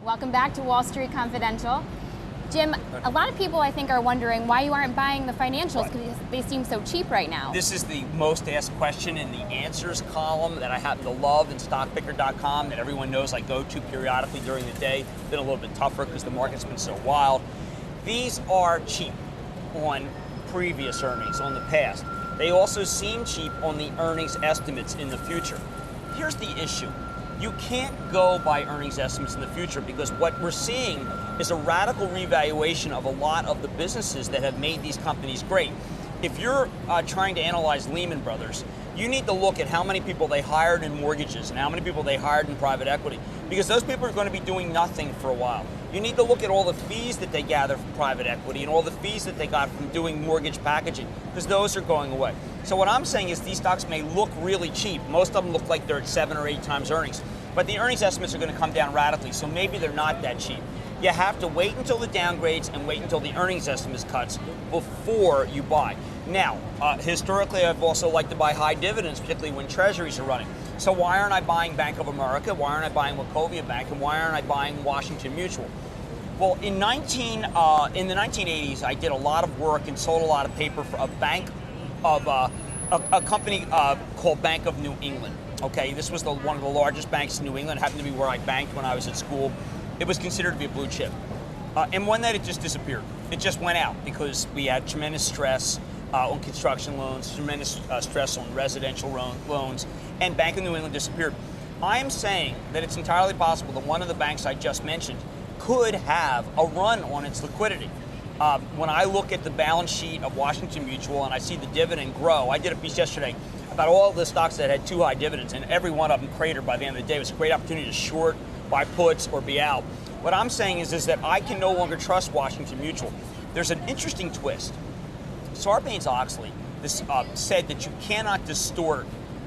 Welcome back to Wall Street Confidential. Jim, a lot of people I think are wondering why you aren't buying the financials because they seem so cheap right now. This is the most asked question in the answers column that I happen to love in stockpicker.com that everyone knows I go to periodically during the day. Been a little bit tougher because the market's been so wild. These are cheap on previous earnings, on the past. They also seem cheap on the earnings estimates in the future. Here's the issue. You can't go by earnings estimates in the future because what we're seeing is a radical revaluation of a lot of the businesses that have made these companies great. If you're trying to analyze Lehman Brothers, you need to look at how many people they hired in mortgages and how many people they hired in private equity, because those people are going to be doing nothing for a while. You need to look at all the fees that they gather from private equity and all the fees that they got from doing mortgage packaging, because those are going away. So what I'm saying is these stocks may look really cheap. Most of them look like they're at 7 or 8 times earnings, but the earnings estimates are going to come down radically, so maybe they're not that cheap. You have to wait until the downgrades and wait until the earnings estimates cuts before you buy. Now, historically, I've also liked to buy high dividends, particularly when treasuries are running. So why aren't I buying Bank of America? Why aren't I buying Wachovia Bank? And why aren't I buying Washington Mutual? Well, in the 1980s, I did a lot of work and sold a lot of paper for a bank of a company called Bank of New England. Okay, this was one of the largest banks in New England. It happened to be where I banked when I was at school. It was considered to be a blue chip. And one night it just disappeared. It just went out because we had tremendous stress on construction loans, tremendous stress on residential loans, and Bank of New England disappeared. I am saying that it's entirely possible that one of the banks I just mentioned could have a run on its liquidity. When I look at the balance sheet of Washington Mutual and I see the dividend grow, I did a piece yesterday about all the stocks that had too high dividends, and every one of them cratered by the end of the day. It was a great opportunity to short, buy puts, or be out. What I'm saying is that I can no longer trust Washington Mutual. There's an interesting twist. Sarbanes-Oxley said that you cannot distort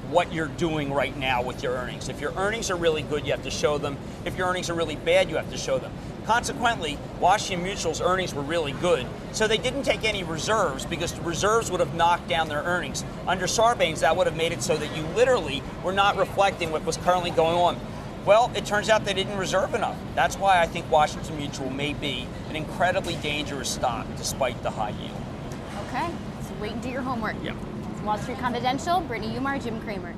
what you're doing right now with your earnings. If your earnings are really good, you have to show them. If your earnings are really bad, you have to show them. Consequently, Washington Mutual's earnings were really good, so they didn't take any reserves because the reserves would have knocked down their earnings. Under Sarbanes, that would have made it so that you literally were not reflecting what was currently going on. Well, it turns out they didn't reserve enough. That's why I think Washington Mutual may be an incredibly dangerous stock despite the high yield. Okay, so wait and do your homework. Yeah. Wall Street Confidential, Brittany Umar, Jim Cramer.